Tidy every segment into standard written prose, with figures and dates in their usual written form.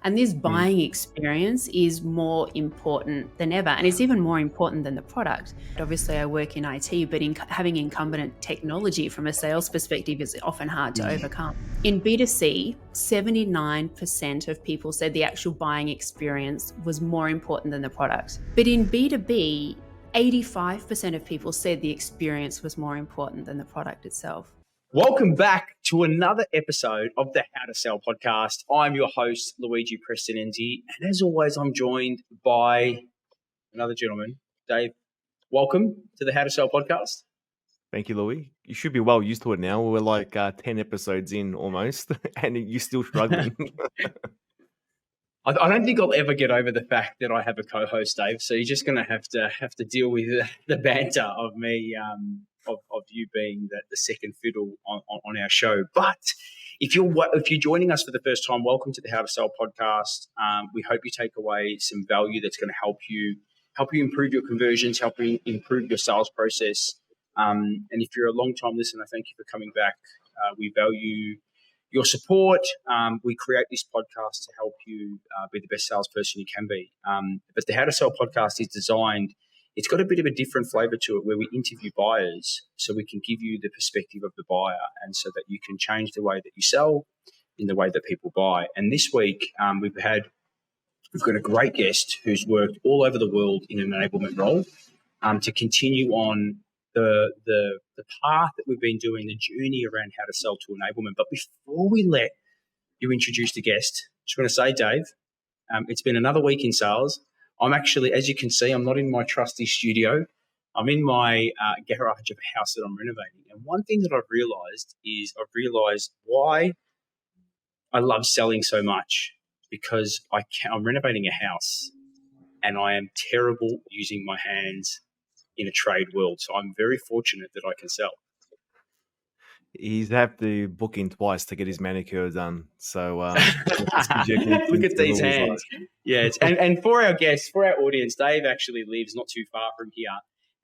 And this buying experience is more important than ever. And it's even more important than the product. Obviously, I work in IT, but having incumbent technology from a sales perspective is often hard to overcome. In B2C, 79% of people said the actual buying experience was more important than the product. But in B2B, 85% of people said the experience was more important than the product itself. Welcome back to another episode of the How to Sell podcast. I'm your host, Luigi Prestinenzi, and as always, I'm joined by another gentleman, Dave. Welcome to the How to Sell podcast. Thank you, Louis. You should be well used to it now. We're like 10 episodes in almost, and you're still struggling. I don't think I'll ever get over the fact that I have a co-host, Dave. So you're just going to have to deal with the banter of me. Of you being the second fiddle on our show. But if you're joining us for the first time, welcome to the How to Sell podcast. We hope you take away some value that's going to help you improve your conversions, help you improve your sales process. And if you're a long-time listener, thank you for coming back. We value your support. We create this podcast to help you be the best salesperson you can be. But the How to Sell podcast is designed. It's got a bit of a different flavour to it where we interview buyers so we can give you the perspective of the buyer and so that you can change the way that you sell in the way that people buy. And this week we've got a great guest who's worked all over the world in an enablement role to continue on the path that we've been doing, the journey around how to sell to enablement. But before we let you introduce the guest, I just want to say, Dave, it's been another week in sales. I'm actually, as you can see, I'm not in my trusty studio. I'm in my garage of a house that I'm renovating. And one thing that I've realised why I love selling so much, because I'm renovating a house and I am terrible using my hands in a trade world. So I'm very fortunate that I can sell. He's have to book in twice to get his manicure done. So look at these hands. Yeah, and for our guests, for our audience, Dave actually lives not too far from here,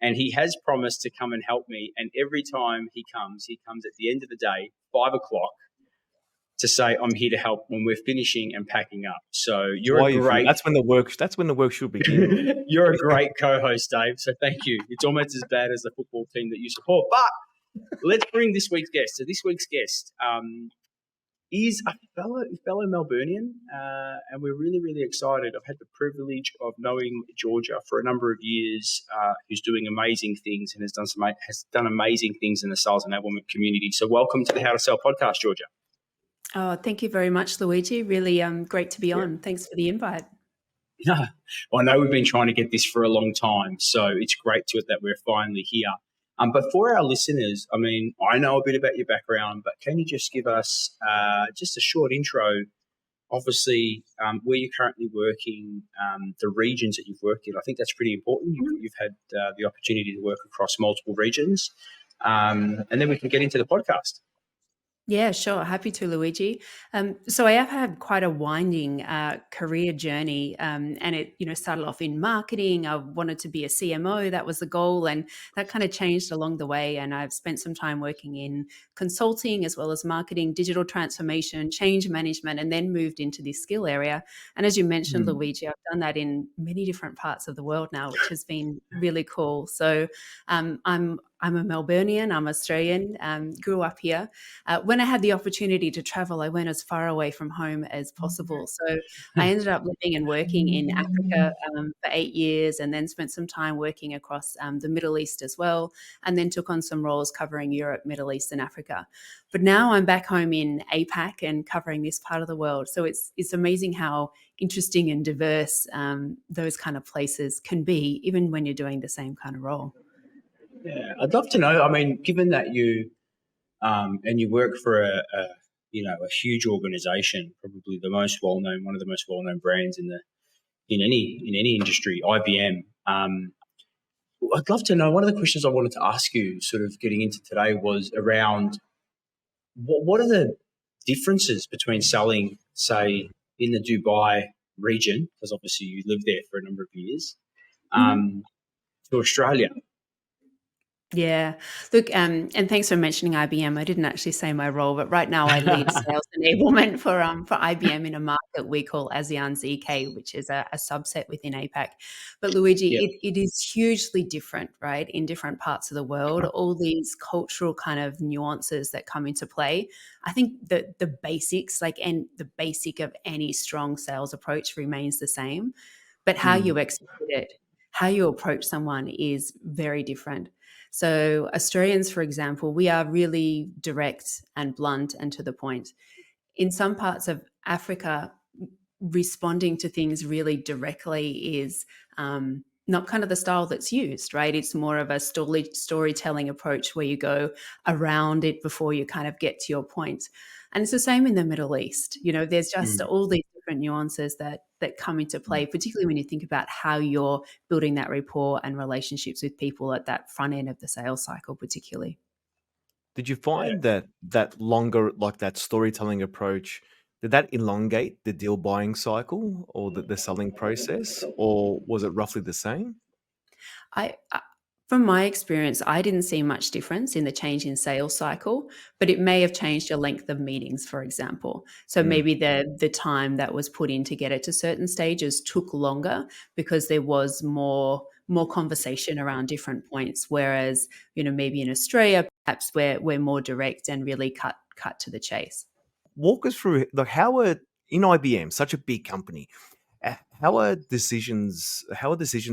and he has promised to come and help me. And every time he comes at the end of the day, 5 o'clock, to say I'm here to help when we're finishing and packing up. So That's when the work should begin. You're a great co-host, Dave. So thank you. It's almost as bad as the football team that you support, but. Let's bring this week's guest. So this week's guest is a fellow Melburnian, and we're really, really excited. I've had the privilege of knowing Georgia for a number of years, who's doing amazing things and has done amazing things in the sales enablement community. So welcome to the How to Sell podcast, Georgia. Oh, thank you very much, Luigi. Really great to be on. Thanks for the invite. Yeah, well, I know we've been trying to get this for a long time, so it's great that we're finally here. But for our listeners, I mean, I know a bit about your background, but can you just give us just a short intro, obviously, where you're currently working, the regions that you've worked in? I think that's pretty important. You've had the opportunity to work across multiple regions, and then we can get into the podcast. Yeah, sure. Happy to, Luigi. So I have had quite a winding career journey, and it, started off in marketing. I wanted to be a CMO. That was the goal, and that kind of changed along the way. And I've spent some time working in consulting as well as marketing, digital transformation, change management, and then moved into this skill area. And as you mentioned, Luigi, I've done that in many different parts of the world now, which has been really cool. So I'm a Melburnian, I'm Australian, grew up here. When I had the opportunity to travel, I went as far away from home as possible. So I ended up living and working in Africa for 8 years, and then spent some time working across the Middle East as well, and then took on some roles covering Europe, Middle East and Africa. But now I'm back home in APAC and covering this part of the world. So it's amazing how interesting and diverse those kind of places can be, even when you're doing the same kind of role. Yeah, I'd love to know. I mean, given that you work for a huge organization, probably one of the most well-known brands in any industry, IBM. I'd love to know. One of the questions I wanted to ask you, sort of getting into today, was around what are the differences between selling, say, in the Dubai region, because obviously you lived there for a number of years, to Australia. Yeah. Look, and thanks for mentioning IBM. I didn't actually say my role, but right now I lead sales enablement for IBM in a market we call ASEAN ZK, which is a subset within APAC. But Luigi, Yeah. it is hugely different, right, in different parts of the world. All these cultural kind of nuances that come into play. I think that the basics, and the basic of any strong sales approach remains the same, but how Mm. you execute it, how you approach someone is very different. So, Australians, for example, we are really direct and blunt and to the point. In some parts of Africa, responding to things really directly is not kind of the style that's used, right? It's more of a storytelling approach where you go around it before you kind of get to your point. And it's the same in the Middle East. There's just Mm. all these different nuances that come into play, particularly when you think about how you're building that rapport and relationships with people at that front end of the sales cycle, particularly. Did you Yeah. find that longer, like that storytelling approach, did that elongate the deal buying cycle or the selling process, or was it roughly the same? I from my experience, I didn't see much difference in the change in sales cycle, but it may have changed your length of meetings, for example. So Mm. maybe the time that was put in to get it to certain stages took longer because there was more conversation around different points. Whereas, maybe in Australia, perhaps we're more direct and really cut to the chase. Walk us through, like, how are in IBM, such a big company, how are decisions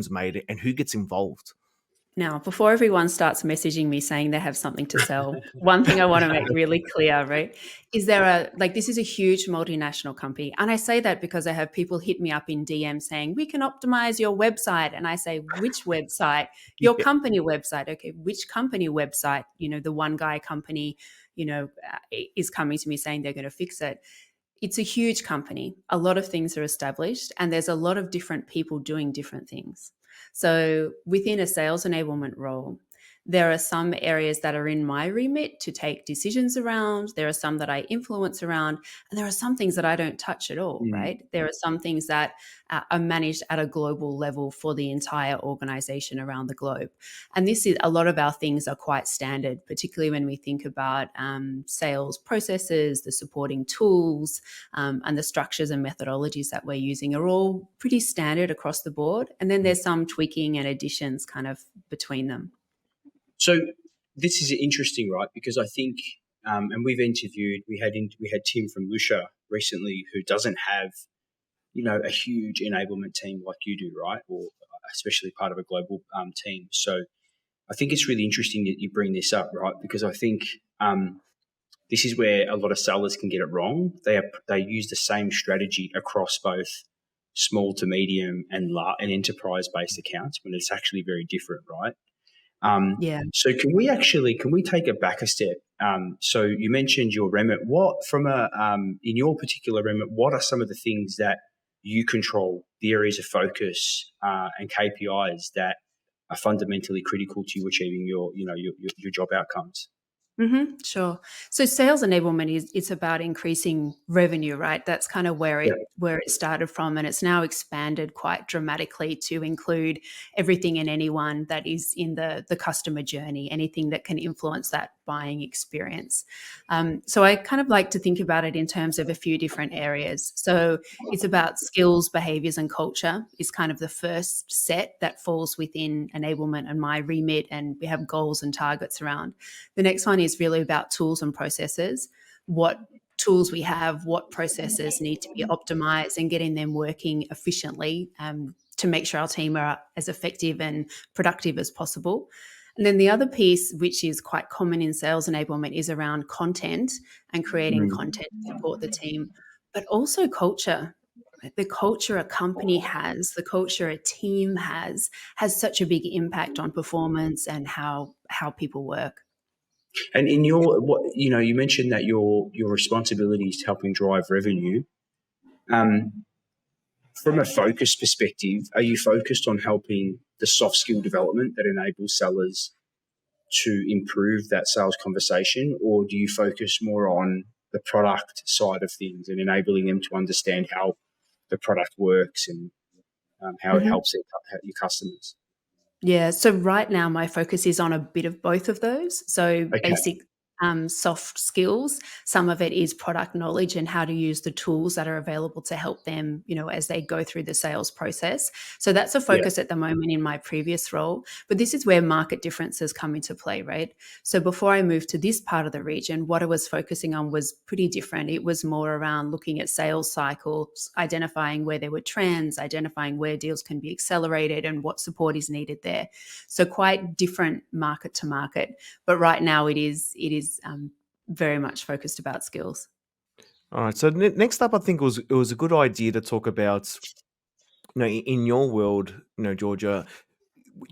made and who gets involved? Now, before everyone starts messaging me saying they have something to sell, one thing I want to make really clear, right, is this is a huge multinational company. And I say that because I have people hit me up in DM saying, we can optimize your website. And I say, which website? Your Yeah. company website. Okay, which company website? The one guy company, is coming to me saying they're going to fix it. It's a huge company. A lot of things are established, and there's a lot of different people doing different things. So, within a sales enablement role, there are some areas that are in my remit to take decisions around. There are some that I influence around, and there are some things that I don't touch at all, Mm. right? There are some things that are managed at a global level for the entire organization around the globe. And this is a lot of our things are quite standard, particularly when we think about sales processes, the supporting tools, and the structures and methodologies that we're using are all pretty standard across the board. And then there's some tweaking and additions kind of between them. So this is interesting, right? Because I think, and we had Tim from Lucia recently, who doesn't have a huge enablement team like you do, right? Or especially part of a global team. So I think it's really interesting that you bring this up, right? Because I think this is where a lot of sellers can get it wrong. They use the same strategy across both small to medium and enterprise based accounts when it's actually very different, right? Yeah. So can we take it back a step? So you mentioned your remit. In your particular remit, what are some of the things that you control, the areas of focus and KPIs that are fundamentally critical to you achieving your job outcomes? Sure. So sales enablement is it's about increasing revenue, right? That's kind of Yeah. where it started from, and it's now expanded quite dramatically to include everything and anyone that is in the customer journey, anything that can influence that buying experience. So I kind of like to think about it in terms of a few different areas. So it's about skills, behaviors, and culture is kind of the first set that falls within enablement and my remit, and we have goals and targets around. The next one is really about tools and processes. What tools we have, what processes need to be optimized, and getting them working efficiently to make sure our team are as effective and productive as possible. And then the other piece, which is quite common in sales enablement, is around content and creating Mm. content to support the team, but also culture. The culture a company has, the culture a team has such a big impact on performance and how people work. And you mentioned that your responsibility is helping drive revenue. Um, from a focus perspective, are you focused on helping the soft skill development that enables sellers to improve that sales conversation, or do you focus more on the product side of things and enabling them to understand how the product works and how it Mhm. helps your customers? Yeah. So right now, my focus is on a bit of both of those. So Okay. basic soft skills. Some of it is product knowledge and how to use the tools that are available to help them, as they go through the sales process. So that's a Yeah. focus at the moment in my previous role. But this is where market differences come into play, right? So before I moved to this part of the region, what I was focusing on was pretty different. It was more around looking at sales cycles, identifying where there were trends, identifying where deals can be accelerated and what support is needed there. So quite different market to market. But right now it is very much focused about skills. All right. So next up, I think it was a good idea to talk about, in your world, Georgia,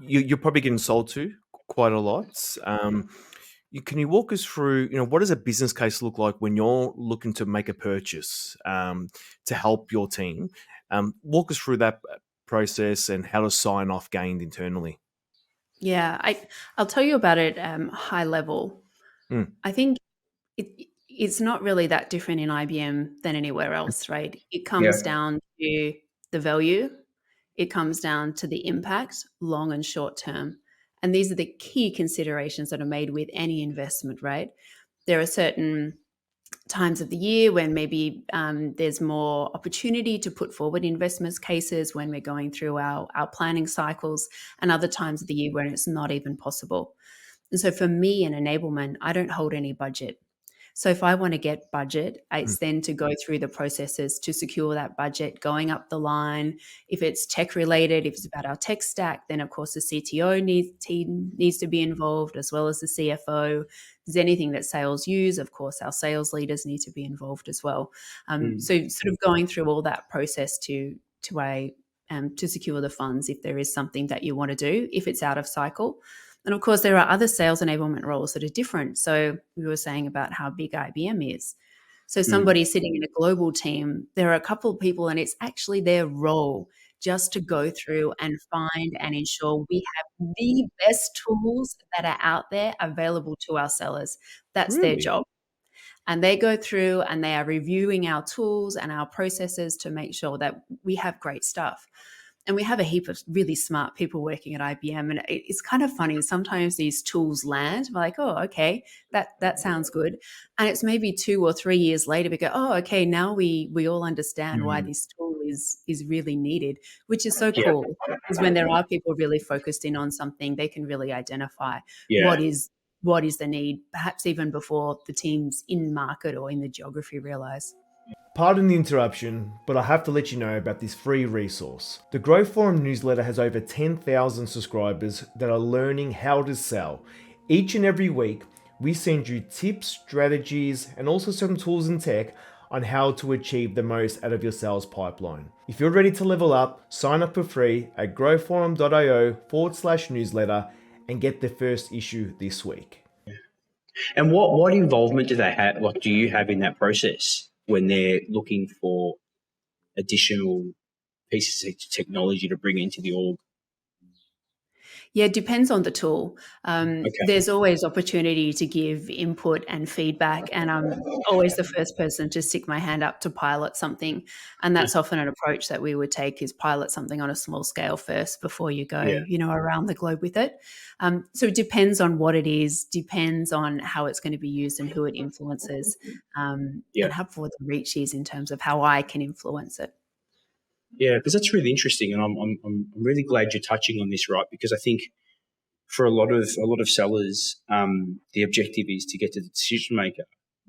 you're probably getting sold to quite a lot. Can you walk us through, what does a business case look like when you're looking to make a purchase to help your team? Walk us through that process and how to sign off gained internally. Yeah, I'll tell you about it high level. Mm, I think it's not really that different in IBM than anywhere else, right? It Yeah. comes down to the value, it comes down to the impact, long and short term. And these are the key considerations that are made with any investment, right? There are certain times of the year when maybe there's more opportunity to put forward investment cases when we're going through our planning cycles, and other times of the year when it's not even possible. And so for me in enablement, I don't hold any budget. So if I want to get budget, mm, it's then to go through the processes to secure that budget, going up the line. If it's tech related, if it's about our tech stack, then of course the CTO needs to be involved, as well as the CFO. If there's anything that sales use, of course our sales leaders need to be involved as well. Mm. So sort of going through all that process to secure the funds if there is something that you want to do, if it's out of cycle. And of course, there are other sales enablement roles that are different. So we were saying about how big IBM is. So Mm. somebody sitting in a global team, there are a couple of people, and it's actually their role just to go through and find and ensure we have the best tools that are out there available to our sellers. That's their really? job. And they go through and they are reviewing our tools and our processes to make sure that we have great stuff. And we have a heap of really smart people working at IBM, and it's kind of funny. Sometimes these tools land, we're like, oh, okay, that sounds good, and it's maybe 2 or 3 years later we go, oh, okay, now we all understand why Mm. this tool is really needed, which is so Yeah. cool. Because when there are people really focused in on something, they can really identify Yeah. what is the need, perhaps even before the teams in market or in the geography realize. Pardon the interruption, but I have to let you know about this free resource. The Grow Forum newsletter has over 10,000 subscribers that are learning how to sell. Each and every week, we send you tips, strategies, and also some tools and tech on how to achieve the most out of your sales pipeline. If you're ready to level up, sign up for free at growforum.io/newsletter and get the first issue this week. And what involvement do they have? Like, do you have in that process when they're looking for additional pieces of technology to bring into the org? Yeah, it depends on the tool. Okay. There's always opportunity to give input and feedback, and I'm always the first person to stick my hand up to pilot something. And that's often an approach that we would take, is pilot something on a small scale first before you Yeah. go, around the globe with it. So it depends on what it is, depends on how it's going to be used and who it influences, Yeah. and how broad the reach is in terms of how I can influence it. Yeah, because that's really interesting, and I'm really glad you're touching on this, right? Because I think for a lot of sellers, the objective is to get to the decision maker.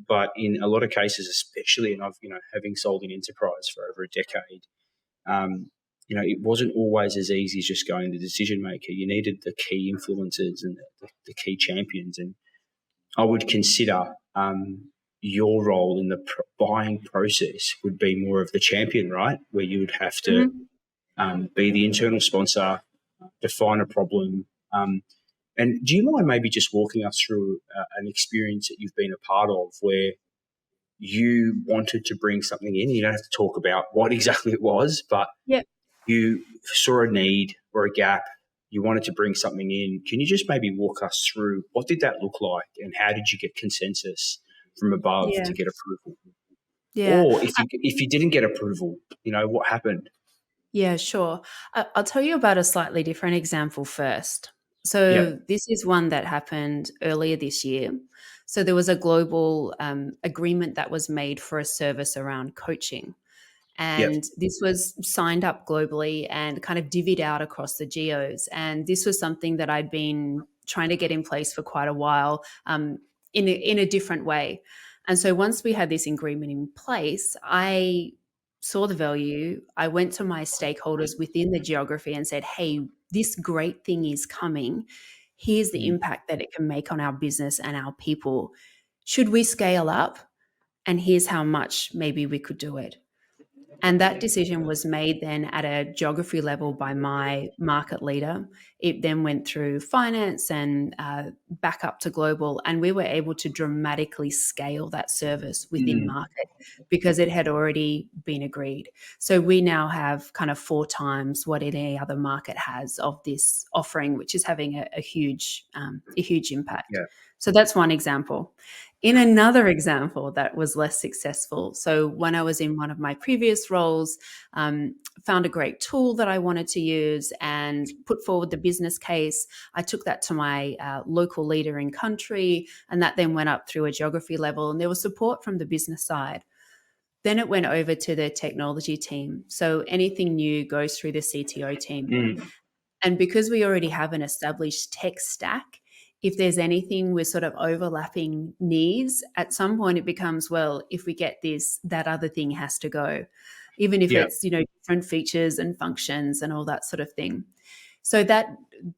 But in a lot of cases, especially, and I've having sold in enterprise for over a decade, it wasn't always as easy as just going to the decision maker. You needed the key influencers and the key champions, and I would consider your role in the buying process would be more of the champion, right? Where you would have to be the internal sponsor, define a problem. And do you mind maybe just walking us through an experience that you've been a part of where you wanted to bring something in? You don't have to talk about what exactly it was, but Yeah. you saw a need or a gap. You wanted to bring something in. Can you just maybe walk us through what did that look like, and how did you get consensus from above Yeah. to get approval? Yeah. Or if you didn't get approval, what happened? Yeah, sure. I'll tell you about a slightly different example first. Yep. So this is one that happened earlier this year. So there was a global agreement that was made for a service around coaching. Yep. And this was signed up globally and kind of divvied out across the geos. And this was something that I'd been trying to get in place for quite a while, in a different way. And so once we had this agreement in place, I saw the value. I went to my stakeholders within the geography and said, hey, this great thing is coming. Here's the Mm. impact that it can make on our business and our people. Should we scale up? And here's how much maybe we could do it. And that decision was made then at a geography level by my market leader. It then went through finance and back up to global. And we were able to dramatically scale that service within Mm. market because it had already been agreed. So we now have kind of 4 times what any other market has of this offering, which is having a huge impact. Yeah. So that's one example. In another example that was less successful, so when I was in one of my previous roles, found a great tool that I wanted to use and put forward the business case. I took that to my local leader in country, and that then went up through a geography level, and there was support from the business side. Then it went over to the technology team. So anything new goes through the CTO team. Mm. And because we already have an established tech stack, if there's anything with sort of overlapping needs, at some point it becomes, well, if we get this, that other thing has to go, even if Yep. it's, different features and functions and all that sort of thing. So that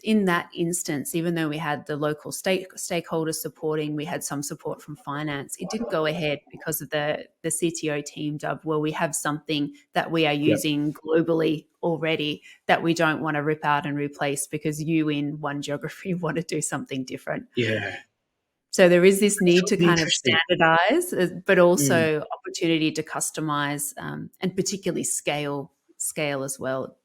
in that instance, even though we had the local stakeholders supporting, we had some support from finance, it didn't go ahead because of the CTO team dub, well, we have something that we are using globally already that we don't want to rip out and replace because you in one geography want to do something different. Yeah. So there is this need to really kind of interesting. standardize, but also opportunity to customize and particularly scale as well.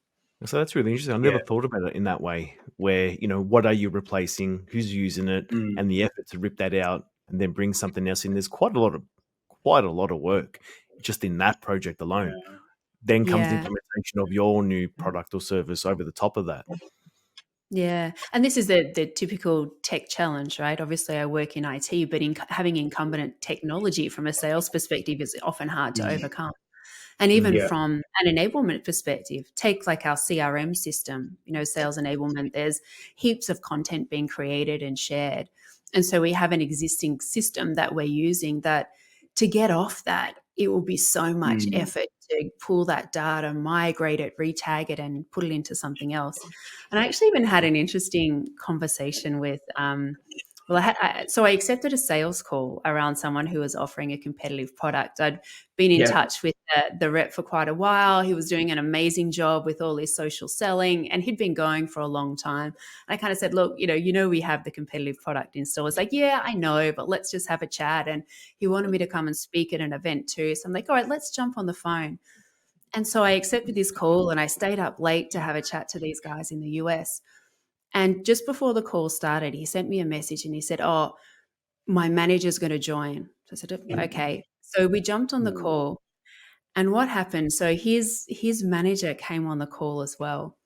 So that's really interesting. I never thought about it in that way, where, what are you replacing, who's using it, Mm. and the effort to rip that out and then bring something else in. There's quite a lot of work just in that project alone. Yeah. Then comes the Yeah. implementation of your new product or service over the top of that. Yeah. And this is the typical tech challenge, right? Obviously, I work in IT, but having incumbent technology from a sales perspective is often hard to overcome. And even Yeah. from an enablement perspective, take like our CRM system, Sales Enablement, there's heaps of content being created and shared. And so we have an existing system that we're using that to get off that, it will be so much effort to pull that data, migrate it, retag it, and put it into something else. And I actually even had an interesting conversation with, so I accepted a sales call around someone who was offering a competitive product. I'd been in touch with the rep for quite a while. He was doing an amazing job with all his social selling, and he'd been going for a long time. I kind of said, look, we have the competitive product in store. It's like, yeah, I know, but let's just have a chat. And he wanted me to come and speak at an event too. So I'm like, all right, let's jump on the phone. And so I accepted this call and I stayed up late to have a chat to these guys in the US. And just before the call started, he sent me a message and he said, oh, my manager's going to join. So I said, okay. So we jumped on the call. And what happened? So his manager came on the call as well.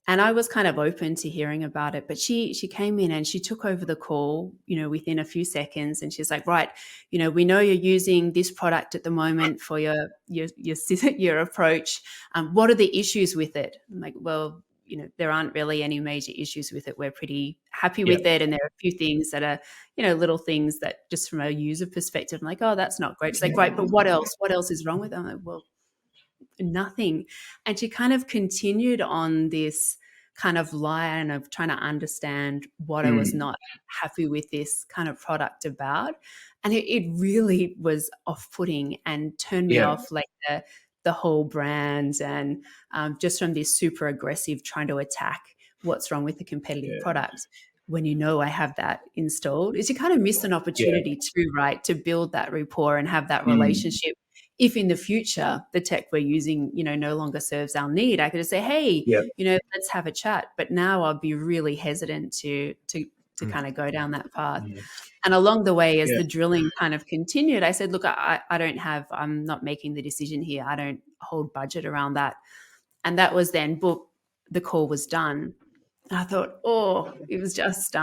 And I was kind of open to hearing about it, but she came in and she took over the call, within a few seconds. And she's like, right, we know you're using this product at the moment for your approach. What are the issues with it? I'm like, well, there aren't really any major issues with it. We're pretty happy with it. And there are a few things that are, little things that just from a user perspective, I'm like, oh, that's not great. She's like, right, but what else? What else is wrong with it? I'm like, well, nothing. And she kind of continued on this kind of line of trying to understand what I was not happy with this kind of product about. And it really was off-putting and turned me off like the whole brand and just from this super aggressive trying to attack what's wrong with the competitive product. When I have that installed, is you kind of miss an opportunity too, right, to build that rapport and have that relationship. If in the future the tech we're using, no longer serves our need, I could just say, hey, let's have a chat. But now I'll be really hesitant to kind of go down that path. And along the way, as the drilling kind of continued, I said, look, I'm not making the decision here. I don't hold budget around that. And that was then, book, the call was done. And I thought, oh, it was just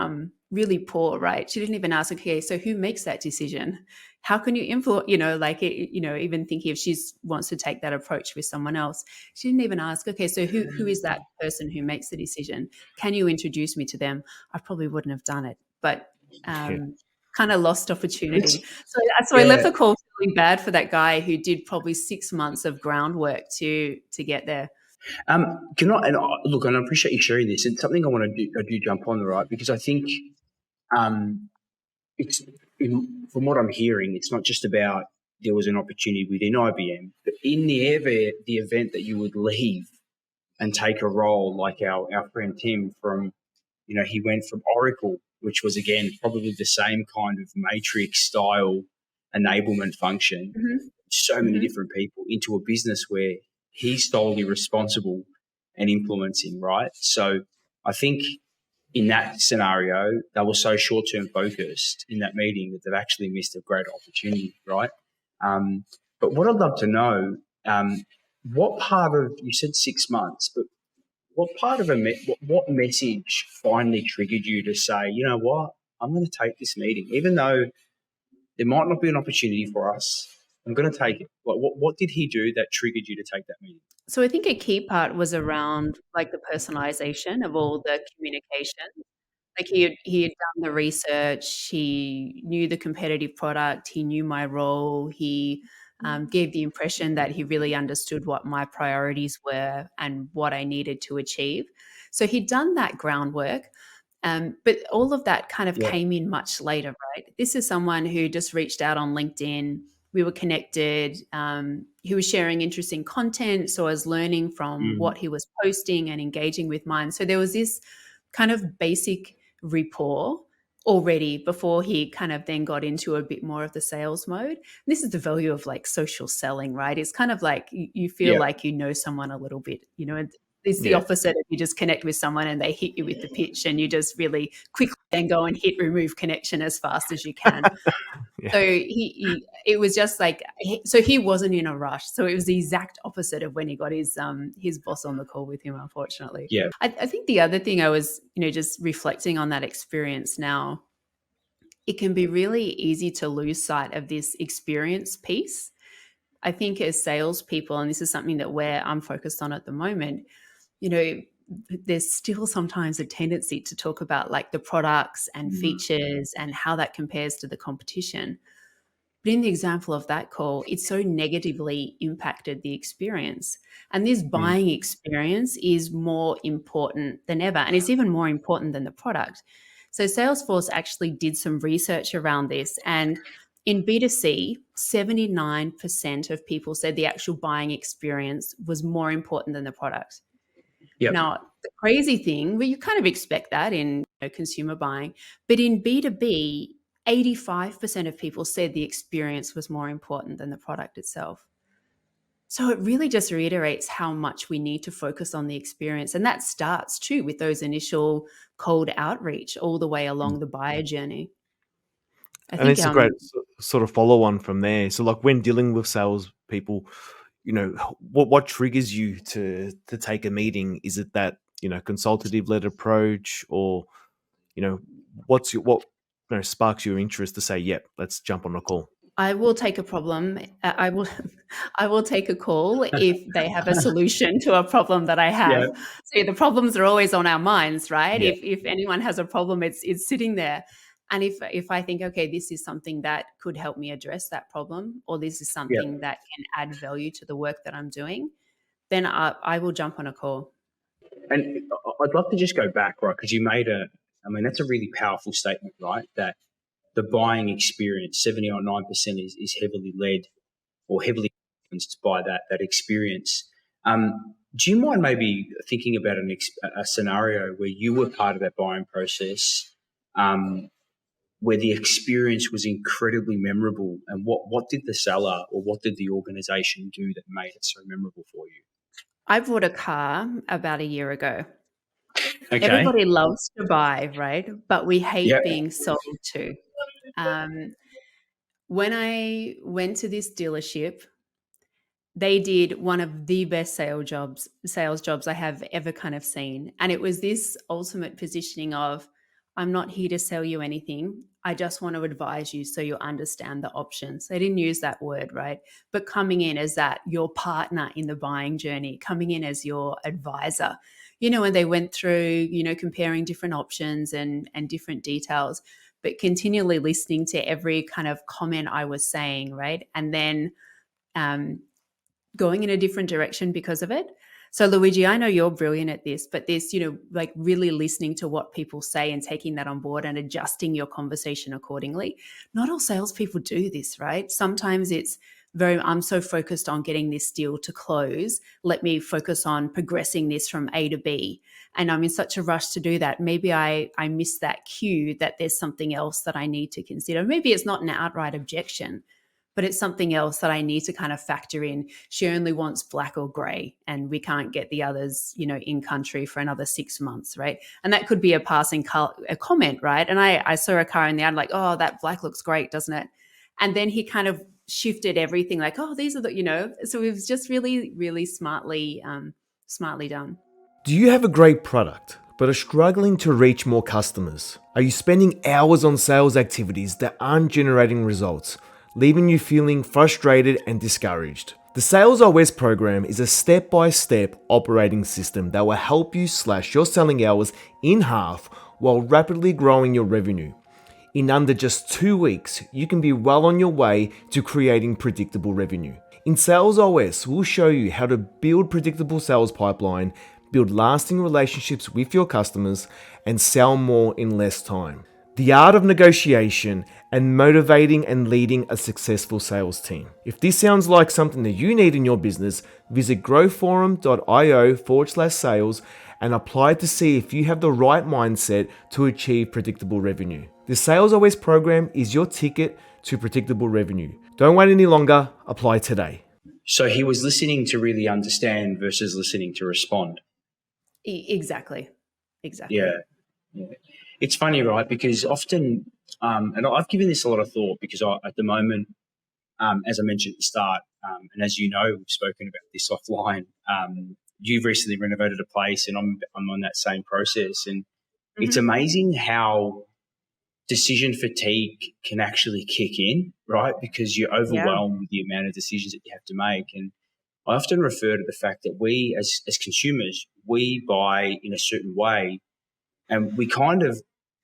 really poor, right? She didn't even ask, okay, so who makes that decision? How can you influence, even thinking if she wants to take that approach with someone else. She didn't even ask, okay, so who is that person who makes the decision? Can you introduce me to them? I probably wouldn't have done it, but kind of lost opportunity. So I left the call feeling bad for that guy who did probably 6 months of groundwork to get there. Can I, and look, and I appreciate you sharing this. It's something I do jump on, right? Because I think it's from what I'm hearing, it's not just about there was an opportunity within IBM, but in the event that you would leave and take a role like our friend Tim from, he went from Oracle, which was again probably the same kind of matrix style enablement function, so many different people, into a business where he's solely responsible and influencing, right? So I think in that scenario, they were so short-term focused in that meeting that they've actually missed a great opportunity, right? But what I'd love to know, what part of, you said 6 months, but what part of what message finally triggered you to say, you know what, I'm going to take this meeting, even though there might not be an opportunity for us, I'm going to take it. What did he do that triggered you to take that meeting? So I think a key part was around like the personalization of all the communication. Like he had done the research, he knew the competitive product, he knew my role, he gave the impression that he really understood what my priorities were and what I needed to achieve. So he'd done that groundwork. But all of that kind of came in much later, right? This is someone who just reached out on LinkedIn. We were connected. He was sharing interesting content. So I was learning from what he was posting and engaging with mine. So there was this kind of basic rapport already before he kind of then got into a bit more of the sales mode. This is the value of like social selling, right? It's kind of like you feel like you know someone a little bit, it's the opposite. If you just connect with someone and they hit you with the pitch and you just really quickly then go and hit remove connection as fast as you can. So it was just like, so he wasn't in a rush. So it was the exact opposite of when he got his boss on the call with him, unfortunately. Yeah. I think the other thing I was, just reflecting on that experience now, it can be really easy to lose sight of this experience piece. I think as salespeople, and this is something that I'm focused on at the moment, there's still sometimes a tendency to talk about like the products and features and how that compares to the competition. But in the example of that call, it so negatively impacted the experience. And this buying experience is more important than ever. And it's even more important than the product. So Salesforce actually did some research around this. And in B2C, 79% of people said the actual buying experience was more important than the product. Now, the crazy thing, well, you kind of expect that in consumer buying, but in B2B, 85% of people said the experience was more important than the product itself. So it really just reiterates how much we need to focus on the experience. And that starts too with those initial cold outreach all the way along the buyer journey. And it's a great sort of follow on from there. So like when dealing with sales people, what triggers you to take a meeting? Is it that, consultative led approach, or, what sparks your interest to say, yep, let's jump on a call? I will take a problem. I will take a call if they have a solution to a problem that I have. So the problems are always on our minds, right? If anyone has a problem, it's sitting there. And if I think, okay, this is something that could help me address that problem, or this is something that can add value to the work that I'm doing, then I will jump on a call. And I'd love to just go back, right? Because you made that's a really powerful statement, right? That the buying experience, 70 or 9% is heavily led or heavily influenced by that experience. Do you mind maybe thinking about a scenario where you were part of that buying process, where the experience was incredibly memorable, and what did the seller or what did the organization do that made it so memorable for you? I bought a car about a year ago. Okay. Everybody loves to buy, right? But we hate being sold to. When I went to this dealership, they did one of the best sales jobs I have ever kind of seen. And it was this ultimate positioning of, I'm not here to sell you anything. I just want to advise you so you understand the options. They didn't use that word, right? But coming in as that, your partner in the buying journey, coming in as your advisor, and they went through, comparing different options and different details, but continually listening to every kind of comment I was saying, right? And then, going in a different direction because of it. So Luigi, I know you're brilliant at this, but this, like really listening to what people say and taking that on board and adjusting your conversation accordingly. Not all salespeople do this, right? Sometimes it's I'm so focused on getting this deal to close. Let me focus on progressing this from A to B. And I'm in such a rush to do that. Maybe I miss that cue that there's something else that I need to consider. Maybe it's not an outright objection, but it's something else that I need to kind of factor in. She only wants black or gray, and we can't get the others, in country for another 6 months, right? And that could be a passing a comment, right? And I saw a car in the ad, like, oh, that black looks great, doesn't it? And then he kind of shifted everything, like, oh, these are the. So it was just really, really smartly done. Do you have a great product but are struggling to reach more customers? Are you spending hours on sales activities that aren't generating results, leaving you feeling frustrated and discouraged? The Sales OS program is a step-by-step operating system that will help you slash your selling hours in half while rapidly growing your revenue. In under just 2 weeks, you can be well on your way to creating predictable revenue. In Sales OS, we'll show you how to build predictable sales pipeline, build lasting relationships with your customers, and sell more in less time. The art of negotiation and motivating and leading a successful sales team. If this sounds like something that you need in your business, visit growforum.io/sales and apply to see if you have the right mindset to achieve predictable revenue. The Sales OS program is your ticket to predictable revenue. Don't wait any longer, apply today. So he was listening to really understand versus listening to respond. Exactly. Yeah. It's funny, right? Because often, and I've given this a lot of thought because at the moment, as I mentioned at the start, and as you know, we've spoken about this offline, you've recently renovated a place and I'm on that same process. And it's amazing how decision fatigue can actually kick in, right? Because you're overwhelmed with the amount of decisions that you have to make. And I often refer to the fact that we as consumers, we buy in a certain way, and we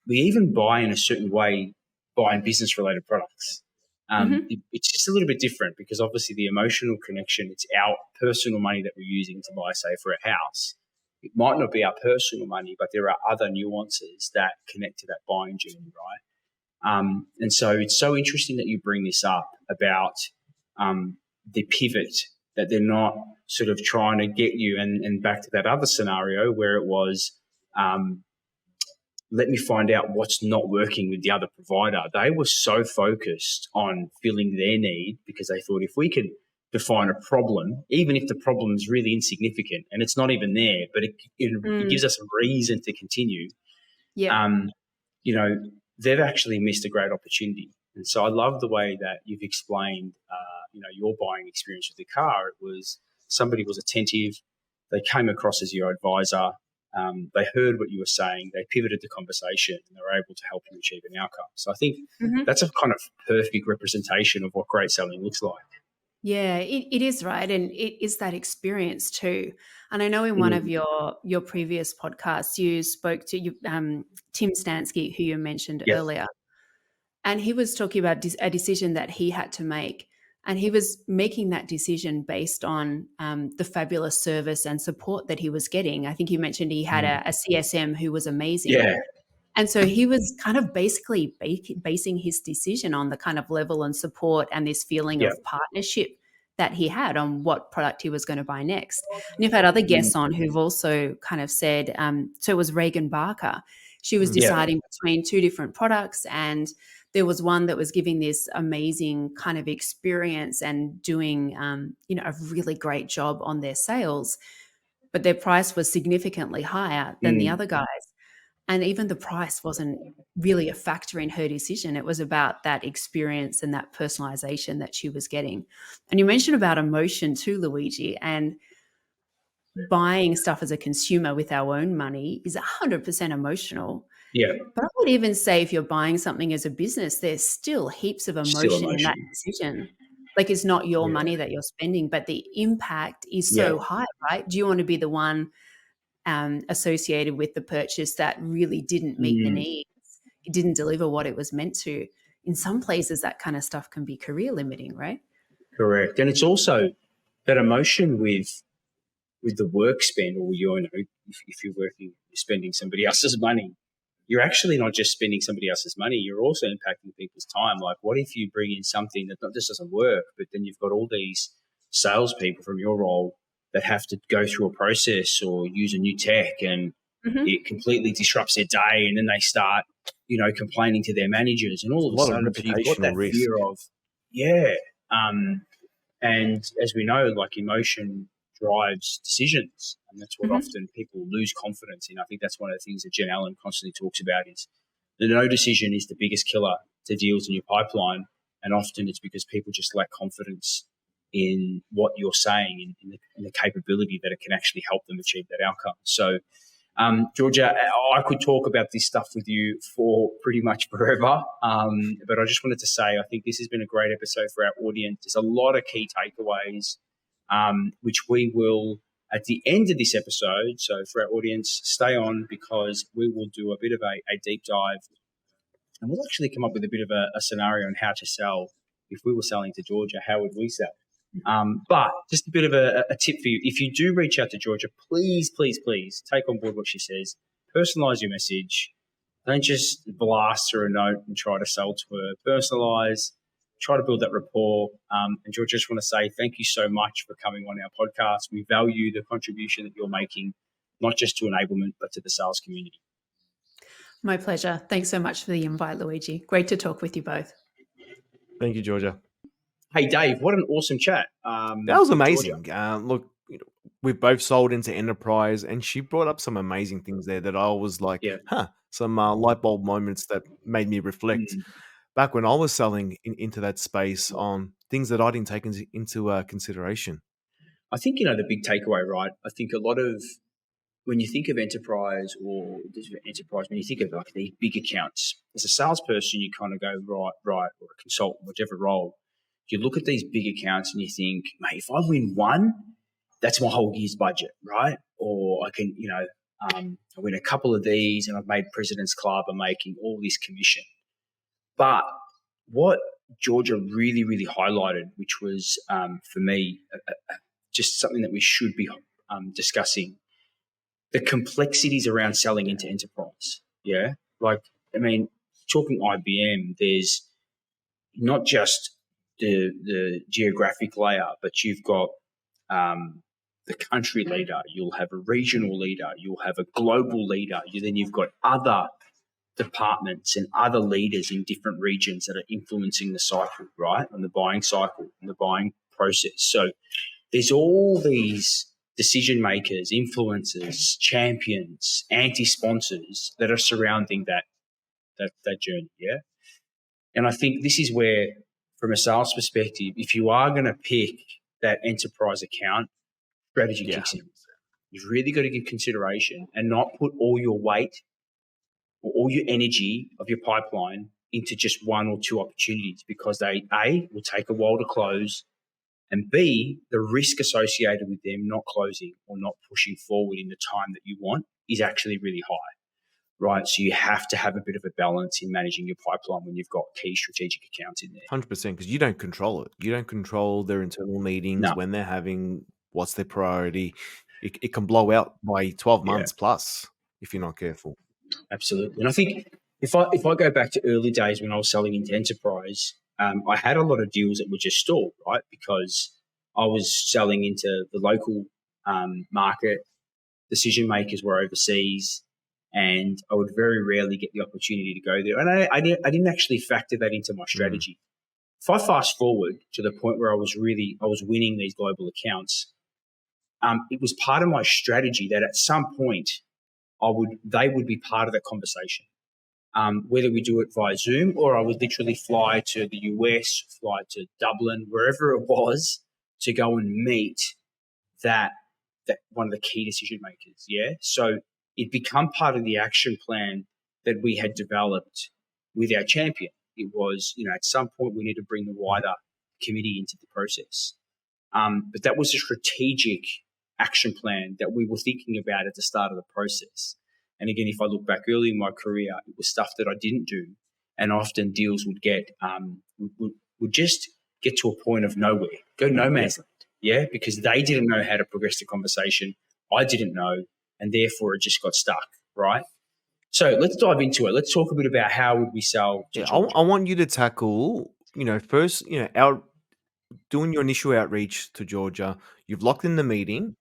even buy in a certain way buying business related products. It's just a little bit different because obviously the emotional connection, it's our personal money that we're using to buy, say, for a house. It might not be our personal money, but there are other nuances that connect to that buying journey, right? And so it's so interesting that you bring this up about the pivot, that they're not sort of trying to get you and back to that other scenario where it was, let me find out what's not working with the other provider. They were so focused on filling their need because they thought if we could define a problem, even if the problem is really insignificant and it's not even there, but it gives us a reason to continue. They've actually missed a great opportunity. And so I love the way that you've explained, your buying experience with the car. It was somebody was attentive. They came across as your advisor. They heard what you were saying. They pivoted the conversation and they were able to help you achieve an outcome. So I think that's a kind of perfect representation of what great selling looks like. Yeah, it is, right. And it is that experience too. And I know in one of your previous podcasts, you spoke to Tim Stansky, who you mentioned earlier. And he was talking about a decision that he had to make. And he was making that decision based on the fabulous service and support that he was getting. I think you mentioned he had a CSM who was amazing. Yeah. And so he was kind of basically basing his decision on the kind of level and support and this feeling of partnership that he had on what product he was going to buy next. And you've had other guests on who've also kind of said, so it was Reagan Barker. She was deciding between two different products, and there was one that was giving this amazing kind of experience and doing, a really great job on their sales, but their price was significantly higher than the other guys. And even the price wasn't really a factor in her decision. It was about that experience and that personalization that she was getting. And you mentioned about emotion too, Luigi, and buying stuff as a consumer with our own money is 100% emotional. Yeah, But I would even say if you're buying something as a business, there's still heaps of still emotion in that emotion. decision. Like it's not your Yeah, money that you're spending, but the impact is yeah, so high, right? Do you want to be the one associated with the purchase that really didn't meet the mm, needs? It didn't deliver what it was meant to. In some places, that kind of stuff can be career limiting, right? correct. And it's also that emotion with the work spend, or if you're working, you're spending somebody else's money. You're actually not just spending somebody else's money, you're also impacting people's time. Like, what if you bring in something that not just doesn't work, but then you've got all these salespeople from your role that have to go through a process or use a new tech, and Mm-hmm. it completely disrupts their day, and then they start, complaining to their managers, and all There's of a a lot of sudden, so you've got reputational that risk. fear of, yeah. And as we know, like emotion drives decisions, and that's what Mm-hmm. often people lose confidence in. I think that's one of the things that Jen Allen constantly talks about is the no decision is the biggest killer to deals in your pipeline, and often it's because people just lack confidence in what you're saying, in the capability that it can actually help them achieve that outcome. So, Georgia, I could talk about this stuff with you for pretty much forever, but I just wanted to say I think this has been a great episode for our audience. There's a lot of key takeaways, which we will, at the end of this episode, so for our audience, stay on because we will do a bit of a deep dive, and we'll actually come up with a bit of a scenario on how to sell. If we were selling to Georgia, how would we sell? But just a bit of a tip for you. If you do reach out to Georgia, please, please, please take on board what she says. Personalize your message. Don't just blast her a note and try to sell to her. Personalize. Try to build that rapport. And Georgia, I just want to say thank you so much for coming on our podcast. We value the contribution that you're making, not just to enablement, but to the sales community. My pleasure. Thanks so much for the invite, Luigi. Great to talk with you both. Thank you, Georgia. Hey, Dave, what an awesome chat. That was with Georgia. amazing. Look, we've both sold into enterprise, and she brought up some amazing things there that I was like, Yeah. some light bulb moments that made me reflect Mm. back when I was selling into that space on things that I didn't take into consideration. I think, the big takeaway, right? I think a lot of, when you think of enterprise or enterprise, when you think of like these big accounts, as a salesperson, you kind of go, right, or a consultant, whichever role, you look at these big accounts and you think, mate, if I win one, that's my whole year's budget, right? Or I can, I win a couple of these and I've made President's Club, I'm making all this commission. But what Georgia really, really highlighted, which was for me just something that we should be discussing, the complexities around selling into enterprise. Yeah. Like, talking IBM, there's not just the geographic layer, but you've got the country leader, you'll have a regional leader, you'll have a global leader, then you've got other departments and other leaders in different regions that are influencing the cycle, right? And the buying cycle and the buying process. So there's all these decision makers, influencers, champions, anti-sponsors that are surrounding that journey, yeah? And I think this is where, from a sales perspective, if you are going to pick that enterprise account, strategy kicks in. You've really got to give consideration and not put all your weight or all your energy of your pipeline into just one or two opportunities, because they, A, will take a while to close, and B, the risk associated with them not closing or not pushing forward in the time that you want is actually really high, right? So you have to have a bit of a balance in managing your pipeline when you've got key strategic accounts in there. 100%, because you don't control it. You don't control their internal meetings, No. when they're having, what's their priority. It can blow out by 12 months plus if you're not careful. Absolutely. And I think if I go back to early days when I was selling into enterprise, I had a lot of deals that were just stalled, right? Because I was selling into the local market, decision makers were overseas, and I would very rarely get the opportunity to go there. And I didn't actually factor that into my strategy. If I fast forward to the point where I was winning these global accounts, it was part of my strategy that at some point they would be part of that conversation. Whether we do it via Zoom or I would literally fly to the US, fly to Dublin, wherever it was, to go and meet that one of the key decision makers. Yeah. So it become part of the action plan that we had developed with our champion. It was, at some point we need to bring the wider committee into the process. But that was a strategic action plan that we were thinking about at the start of the process. And again, if I look back early in my career, it was stuff that I didn't do, and often deals would would just get to a point of nowhere, go no man's land, yeah, because they didn't know how to progress the conversation. I didn't know, and therefore it just got stuck, right? So let's dive into it. Let's talk a bit about how would we sell to Georgia. I want you to tackle, first, doing your initial outreach to Georgia. You've locked in the meeting.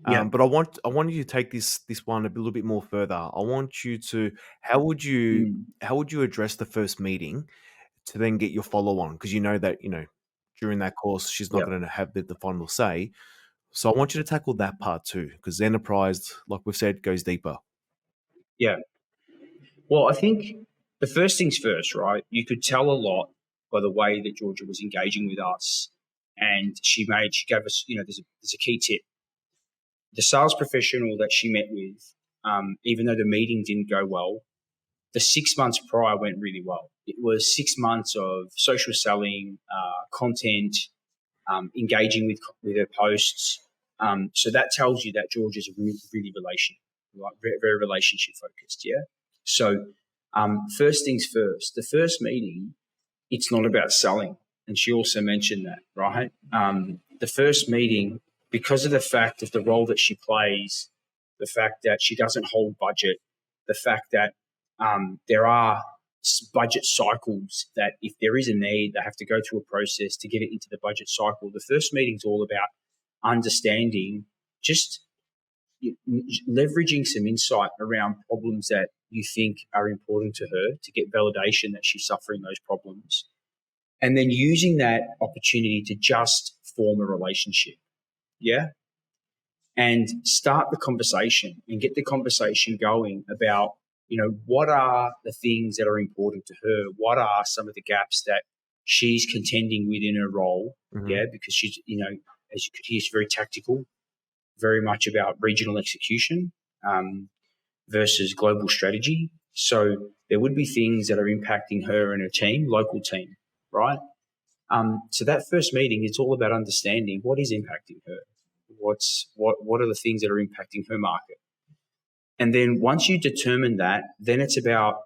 But I want you to take this one a little bit more further. I want you to how would you address the first meeting to then get your follow on, because that during that course she's not going to have the final say. So I want you to tackle that part too, because enterprise, like we've said, goes deeper. Yeah. Well, I think the first things first, right? You could tell a lot by the way that Georgia was engaging with us, and she gave us, there's a key tip. The sales professional that she met with, even though the meeting didn't go well, the 6 months prior went really well. It was 6 months of social selling, content, engaging with her posts. So that tells you that Georgia's really very, very relationship focused. Yeah. So first things first, the first meeting, it's not about selling. And she also mentioned that, right? The first meeting, because of the fact of the role that she plays, the fact that she doesn't hold budget, the fact that there are budget cycles that if there is a need, they have to go through a process to get it into the budget cycle. The first meeting is all about understanding, just leveraging some insight around problems that you think are important to her to get validation that she's suffering those problems. And then using that opportunity to just form a relationship. Yeah. And start the conversation and get the conversation going about, what are the things that are important to her? What are some of the gaps that she's contending with in her role? Mm-hmm. Yeah. Because she's, as you could hear, she's very tactical, very much about regional execution versus global strategy. So there would be things that are impacting her and her team, local team, right? So that first meeting, it's all about understanding what is impacting her. What are the things that are impacting her market? And then once you determine that, then it's about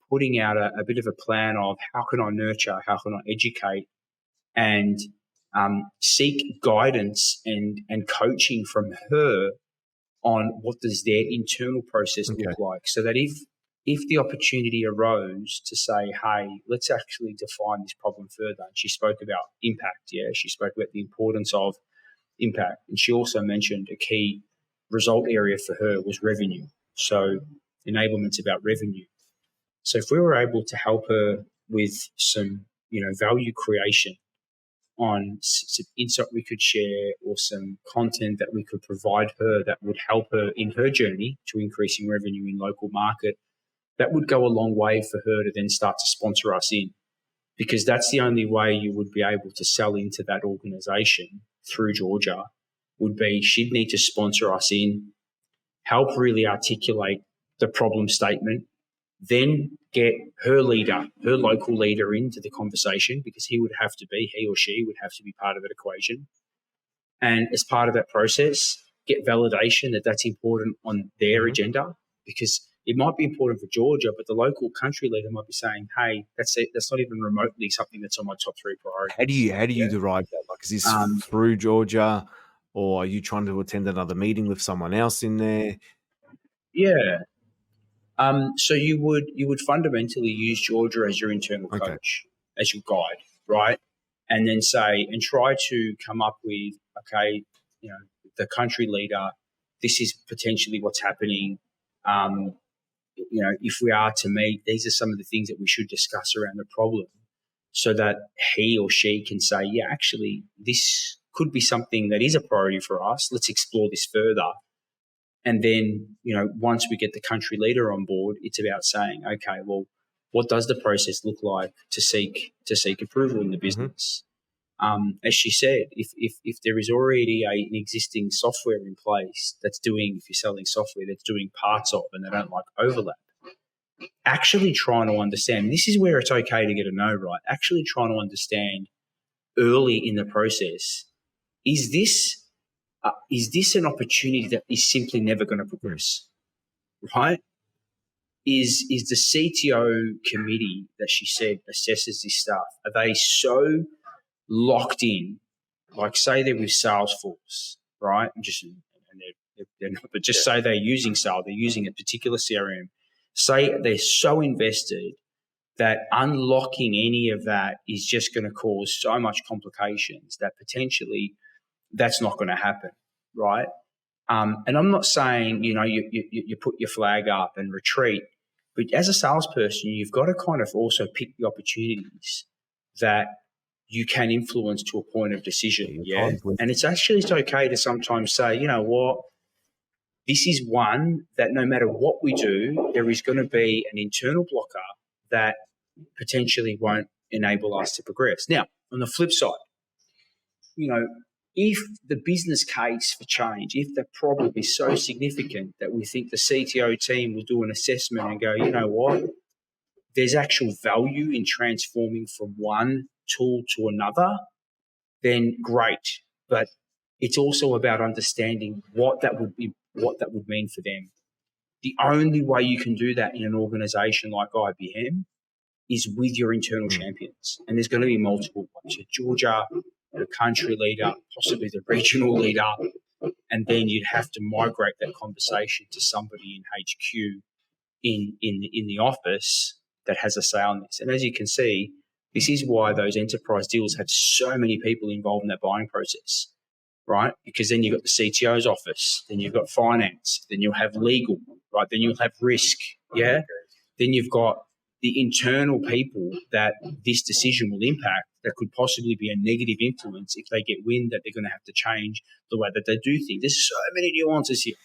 putting out a bit of a plan of how can I nurture, how can I educate, and seek guidance and coaching from her on what does their internal process look like, so that if the opportunity arose to say, hey, let's actually define this problem further. And she spoke about impact. Yeah, she spoke about the importance of impact. And she also mentioned a key result area for her was revenue. So enablement's about revenue. So if we were able to help her with some, value creation on some insight we could share or some content that we could provide her that would help her in her journey to increasing revenue in local market, that would go a long way for her to then start to sponsor us in, because that's the only way you would be able to sell into that organization through Georgia. Would be she'd need to sponsor us in, help really articulate the problem statement, then get her local leader into the conversation, because he or she would have to be part of that equation. And as part of that process, get validation that that's important on their agenda, because it might be important for Georgia, but the local country leader might be saying, hey, that's not even remotely something that's on my top 3 priorities. How do you derive that? Like, is this through Georgia, or are you trying to attend another meeting with someone else in there? Yeah. So you would fundamentally use Georgia as your internal coach, as your guide, right? And then try to come up with, the country leader, this is potentially what's happening. If we are to meet, these are some of the things that we should discuss around the problem, so that he or she can say, yeah, actually, this could be something that is a priority for us. Let's explore this further. And then, once we get the country leader on board, it's about saying, okay, well, what does the process look like to seek approval in the business? As she said, if there is already an existing software in place that's doing, if you're selling software that's doing parts of, and they don't like overlap, actually trying to understand, this is where it's okay to get a no right, actually trying to understand early in the process, is this an opportunity that is simply never going to progress, right? Is the CTO committee that she said assesses this stuff, are they so locked in, like say they're with Salesforce, right? And they're not, but just say they're using Sales, they're using a particular CRM. Say they're so invested that unlocking any of that is just going to cause so much complications that potentially that's not going to happen, right? And I'm not saying, you put your flag up and retreat, but as a salesperson, you've got to kind of also pick the opportunities that you can influence to a point of decision. Yeah. And it's okay to sometimes say, you know what, this is one that no matter what we do, there is going to be an internal blocker that potentially won't enable us to progress. Now, on the flip side, if the business case for change, if the problem is so significant that we think the CTO team will do an assessment and go, you know what, there's actual value in transforming from one tool to another, then great. But it's also about understanding what that would mean for them. The only way you can do that in an organization like IBM is with your internal champions. And there's going to be multiple ones. Georgia, the country leader, possibly the regional leader, and then you'd have to migrate that conversation to somebody in HQ in the office that has a say on this. And as you can see, this is why those enterprise deals have so many people involved in that buying process, right? Because then you've got the CTO's office, then you've got finance, then you'll have legal, right? Then you'll have risk, yeah? Then you've got the internal people that this decision will impact that could possibly be a negative influence if they get wind that they're going to have to change the way that they do things. There's so many nuances here.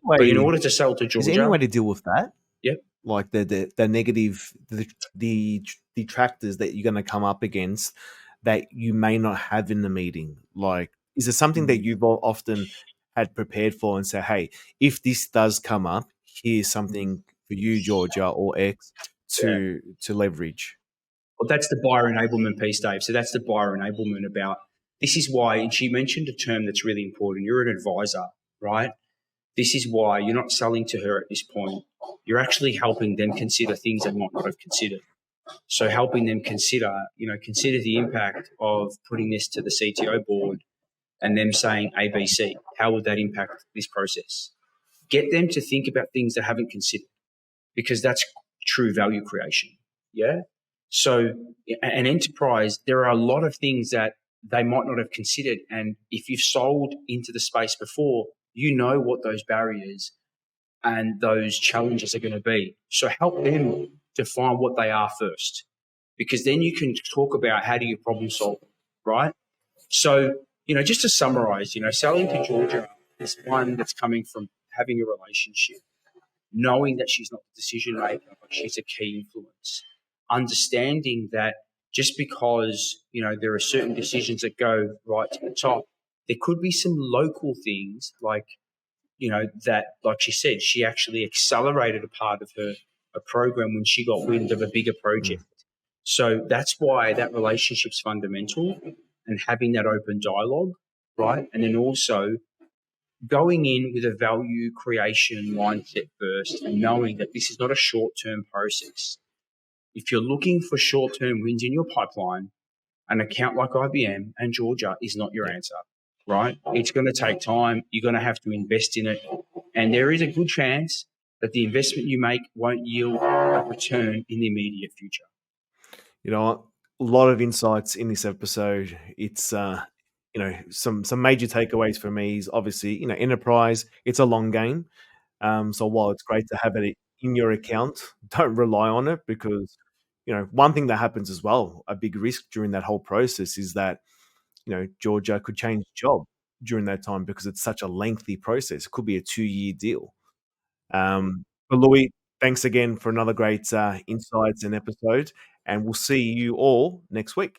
But in order to sell to Georgia... Is there any way to deal with that? Yep. Like the negative, the detractors that you're going to come up against that you may not have in the meeting? Like, is it something that you've often had prepared for and say, hey, if this does come up, here's something for you, Georgia, or X to leverage? Well, that's the buyer enablement piece, Dave. So that's the buyer enablement about, this is why, and she mentioned a term that's really important. You're an advisor, right? This is why you're not selling to her at this point. You're actually helping them consider things they might not have considered. So helping them consider the impact of putting this to the CTO board and them saying ABC. How would that impact this process? Get them to think about things they haven't considered, because that's true value creation. Yeah. So an enterprise, there are a lot of things that they might not have considered. And if you've sold into the space before, you know what those barriers and those challenges are going to be. So help them define what they are first, because then you can talk about how do you problem solve, right? So, just to summarize, selling to Georgia is one that's coming from having a relationship, knowing that she's not the decision maker, but she's a key influence, understanding that just because, there are certain decisions that go right to the top, there could be some local things like, that, like she said, she actually accelerated a part of a program when she got wind of a bigger project. So that's why that relationship's fundamental, and having that open dialogue, right? And then also going in with a value creation mindset first, and knowing that this is not a short-term process. If you're looking for short-term wins in your pipeline, an account like IBM and Georgia is not your answer, right? It's going to take time. You're going to have to invest in it. And there is a good chance that the investment you make won't yield a return in the immediate future. A lot of insights in this episode. It's, some major takeaways for me is obviously, enterprise, it's a long game. So while it's great to have it in your account, don't rely on it, because, one thing that happens as well, a big risk during that whole process is that, Georgia could change job. during that time because it's such a lengthy process. It could be a 2-year deal. But Louis, thanks again for another great insights and episode, and we'll see you all next week.